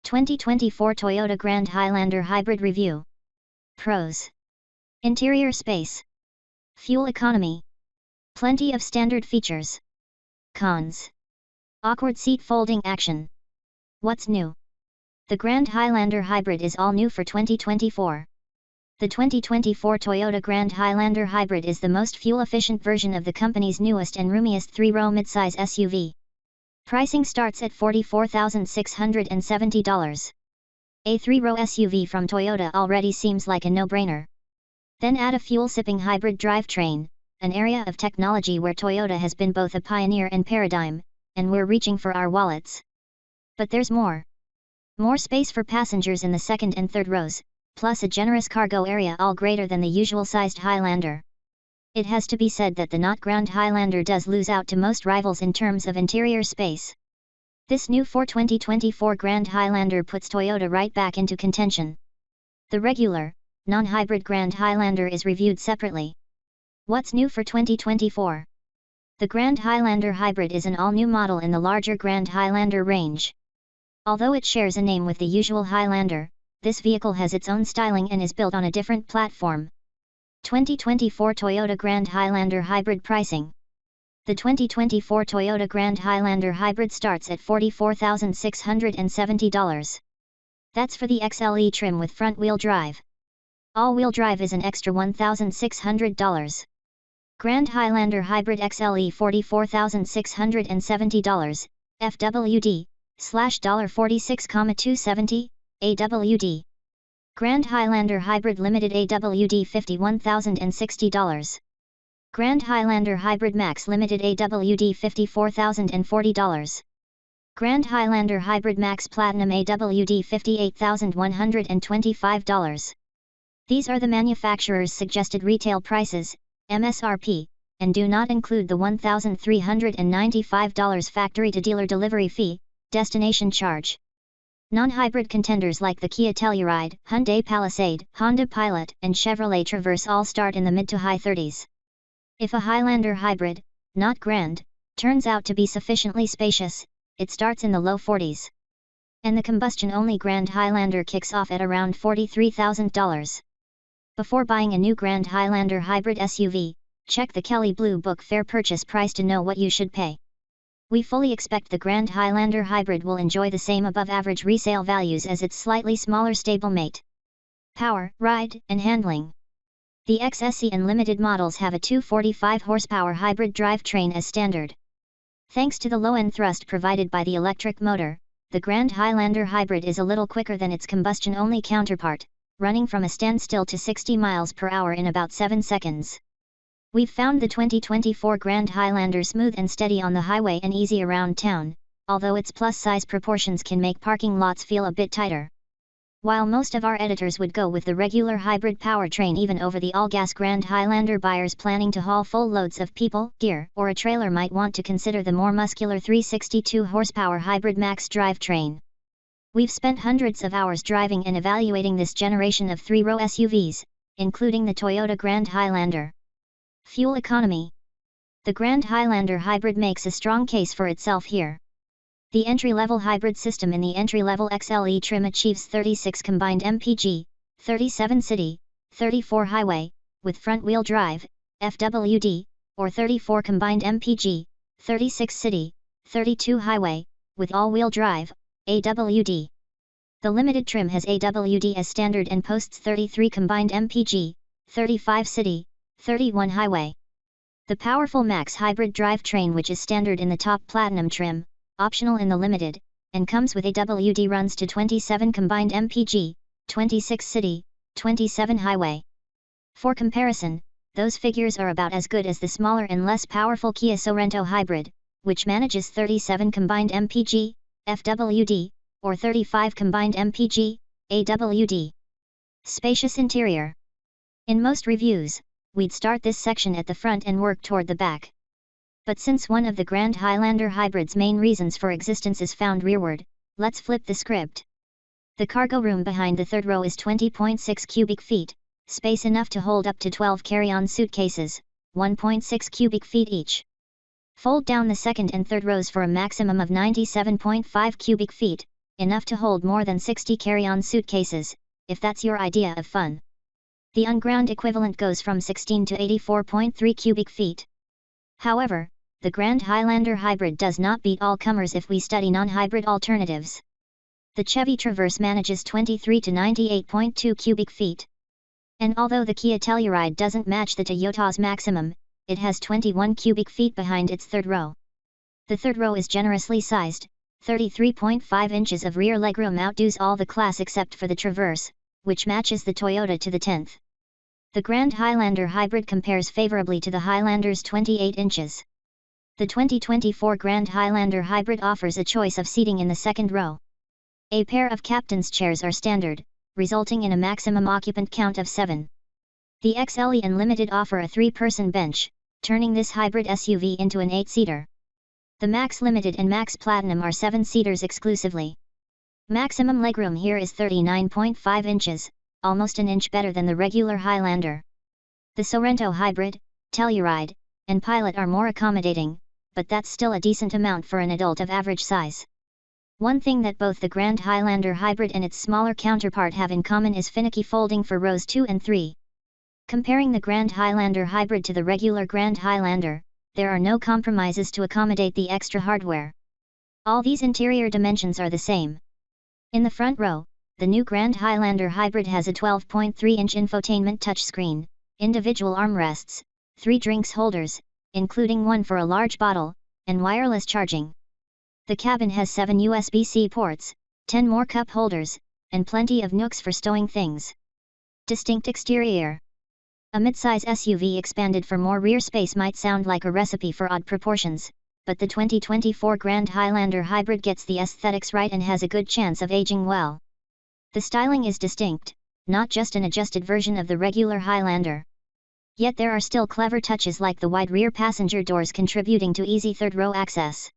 2024 Toyota Grand Highlander Hybrid Review. Pros: interior space, fuel economy, plenty of standard features. Cons: awkward seat folding action. What's new? The Grand Highlander Hybrid is all new for 2024. The 2024 Toyota Grand Highlander Hybrid is the most fuel-efficient version of the company's newest and roomiest three-row midsize SUV. Pricing starts at $44,670. A three-row SUV from Toyota already seems like a no-brainer. Then add a fuel-sipping hybrid drivetrain, an area of technology where Toyota has been both a pioneer and paradigm, and we're reaching for our wallets. But there's more. More space for passengers in the second and third rows, plus a generous cargo area all greater than the usual-sized Highlander. It has to be said that the not Grand Highlander does lose out to most rivals in terms of interior space. This new 2024 Grand Highlander puts Toyota right back into contention. The regular, non-hybrid Grand Highlander is reviewed separately. What's new for 2024? The Grand Highlander Hybrid is an all-new model in the larger Grand Highlander range. Although it shares a name with the usual Highlander, this vehicle has its own styling and is built on a different platform. 2024 Toyota Grand Highlander Hybrid pricing. The 2024 Toyota Grand Highlander Hybrid starts at $44,670. That's for the XLE trim with front-wheel drive. All-wheel drive is an extra $1,600. Grand Highlander Hybrid XLE $44,670, FWD, $46,270, AWD. Grand Highlander Hybrid Limited AWD $51,060. Grand Highlander Hybrid Max Limited AWD $54,040. Grand Highlander Hybrid Max Platinum AWD $58,125. These are the manufacturer's suggested retail prices, MSRP, and do not include the $1,395 factory-to-dealer delivery fee, destination charge. Non-hybrid contenders like the Kia Telluride, Hyundai Palisade, Honda Pilot, and Chevrolet Traverse all start in the mid to high 30s. If a Highlander Hybrid, not Grand, turns out to be sufficiently spacious, it starts in the low 40s. And the combustion-only Grand Highlander kicks off at around $43,000. Before buying a new Grand Highlander Hybrid SUV, check the Kelley Blue Book Fair Purchase Price to know what you should pay. We fully expect the Grand Highlander Hybrid will enjoy the same above-average resale values as its slightly smaller stablemate. Power, ride, and handling. The XSE and limited models have a 245 horsepower hybrid drivetrain as standard. Thanks to the low-end thrust provided by the electric motor, the Grand Highlander Hybrid is a little quicker than its combustion-only counterpart, running from a standstill to 60 miles per hour in about 7 seconds. We've found the 2024 Grand Highlander smooth and steady on the highway and easy around town, although its plus-size proportions can make parking lots feel a bit tighter. While most of our editors would go with the regular hybrid powertrain even over the all-gas Grand Highlander, buyers planning to haul full loads of people, gear, or a trailer might want to consider the more muscular 362 horsepower hybrid max drivetrain. We've spent hundreds of hours driving and evaluating this generation of three-row SUVs, including the Toyota Grand Highlander. Fuel economy. The Grand Highlander Hybrid makes a strong case for itself here. The entry-level hybrid system in the entry-level XLE trim achieves 36 combined mpg, 37 city, 34 highway, with front-wheel drive, FWD, or 34 combined mpg, 36 city, 32 highway, with all-wheel drive, AWD. The limited trim has AWD as standard and posts 33 combined mpg, 35 city, 31 highway. The powerful max hybrid drivetrain, which is standard in the top platinum trim, optional in the limited, and comes with AWD, runs to 27 combined mpg, 26 city, 27 highway. For comparison, those figures are about as good as the smaller and less powerful Kia Sorento Hybrid, which manages 37 combined mpg, FWD, or 35 combined mpg, AWD. Spacious interior. In most reviews, we'd start this section at the front and work toward the back. But since one of the Grand Highlander Hybrid's main reasons for existence is found rearward, let's flip the script. The cargo room behind the third row is 20.6 cubic feet, space enough to hold up to 12 carry-on suitcases, 1.6 cubic feet each. Fold down the second and third rows for a maximum of 97.5 cubic feet, enough to hold more than 60 carry-on suitcases, if that's your idea of fun. The unground equivalent goes from 16 to 84.3 cubic feet. However, the Grand Highlander Hybrid does not beat all comers if we study non-hybrid alternatives. The Chevy Traverse manages 23 to 98.2 cubic feet. And although the Kia Telluride doesn't match the Toyota's maximum, it has 21 cubic feet behind its third row. The third row is generously sized, 33.5 inches of rear legroom outdoes all the class except for the Traverse, which matches the Toyota to the 10th. The Grand Highlander Hybrid compares favorably to the Highlander's 28 inches. The 2024 Grand Highlander Hybrid offers a choice of seating in the second row. A pair of captain's chairs are standard, resulting in a maximum occupant count of 7. The XLE and Limited offer a 3-person bench, turning this hybrid SUV into an 8-seater. The Max Limited and Max Platinum are 7-seaters exclusively. Maximum legroom here is 39.5 inches, almost an inch better than the regular Highlander. The Sorento Hybrid, Telluride, and Pilot are more accommodating, but that's still a decent amount for an adult of average size. One thing that both the Grand Highlander Hybrid and its smaller counterpart have in common is finicky folding for rows 2 and 3. Comparing the Grand Highlander Hybrid to the regular Grand Highlander, there are no compromises to accommodate the extra hardware. All these interior dimensions are the same. In the front row, the new Grand Highlander Hybrid has a 12.3-inch infotainment touchscreen, individual armrests, 3 drinks holders, including one for a large bottle, and wireless charging. The cabin has 7 USB-C ports, 10 more cup holders, and plenty of nooks for stowing things. Distinct exterior. A midsize SUV expanded for more rear space might sound like a recipe for odd proportions, but the 2024 Grand Highlander Hybrid gets the aesthetics right and has a good chance of aging well. The styling is distinct, not just an adjusted version of the regular Highlander. Yet there are still clever touches like the wide rear passenger doors contributing to easy third-row access.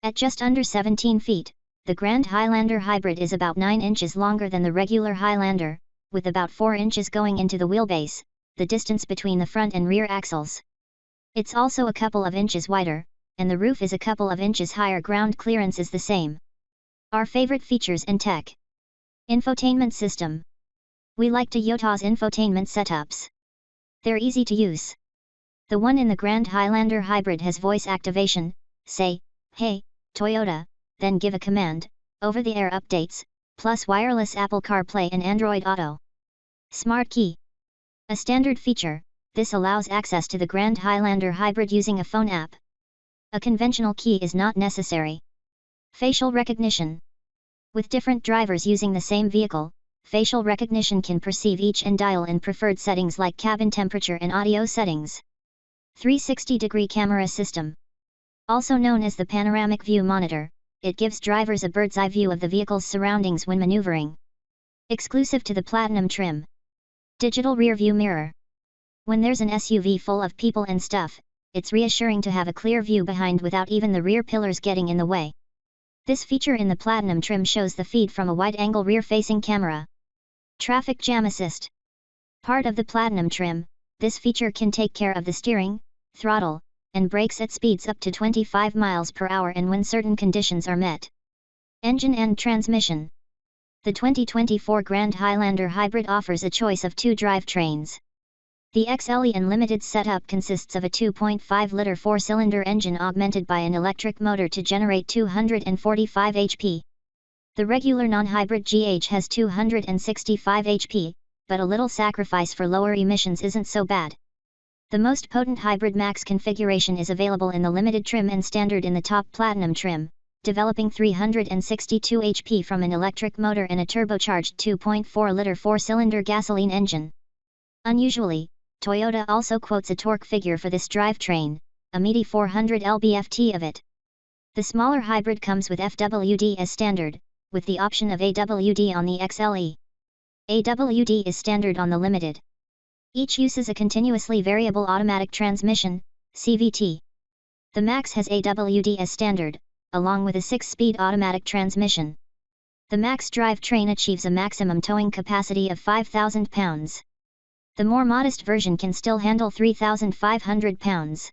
At just under 17 feet, the Grand Highlander Hybrid is about 9 inches longer than the regular Highlander, with about 4 inches going into the wheelbase, the distance between the front and rear axles. It's also a couple of inches wider, and the roof is a couple of inches higher. Ground clearance is the same. Our favorite features and tech. Infotainment system. We like Toyota's infotainment setups. They're easy to use. The one in the Grand Highlander Hybrid has voice activation, say, "Hey, Toyota," then give a command, over-the-air updates, plus wireless Apple CarPlay and Android Auto. Smart Key. A standard feature, this allows access to the Grand Highlander Hybrid using a phone app. A conventional key is not necessary. Facial recognition. With different drivers using the same vehicle, facial recognition can perceive each and dial in preferred settings like cabin temperature and audio settings. 360-degree camera system. Also known as the panoramic view monitor, it gives drivers a bird's-eye view of the vehicle's surroundings when maneuvering. Exclusive to the Platinum trim. Digital rear-view mirror. When there's an SUV full of people and stuff, it's reassuring to have a clear view behind without even the rear pillars getting in the way. This feature in the Platinum trim shows the feed from a wide-angle rear-facing camera. Traffic Jam Assist. Part of the Platinum trim, this feature can take care of the steering, throttle, and brakes at speeds up to 25 miles per hour and when certain conditions are met. Engine and transmission. The 2024 Grand Highlander Hybrid offers a choice of 2 drivetrains. The XLE and Limited setup consists of a 2.5-liter 4-cylinder engine augmented by an electric motor to generate 245 HP. The regular non-hybrid GH has 265 HP, but a little sacrifice for lower emissions isn't so bad. The most potent hybrid max configuration is available in the Limited trim and standard in the top Platinum trim, developing 362 HP from an electric motor and a turbocharged 2.4-liter 4-cylinder gasoline engine. Unusually, Toyota also quotes a torque figure for this drivetrain, a meaty 400 lb-ft of it. The smaller hybrid comes with FWD as standard, with the option of AWD on the XLE. AWD is standard on the Limited. Each uses a continuously variable automatic transmission, CVT. The Max has AWD as standard, along with a 6-speed automatic transmission. The Max drivetrain achieves a maximum towing capacity of 5,000 pounds. The more modest version can still handle 3,500 pounds.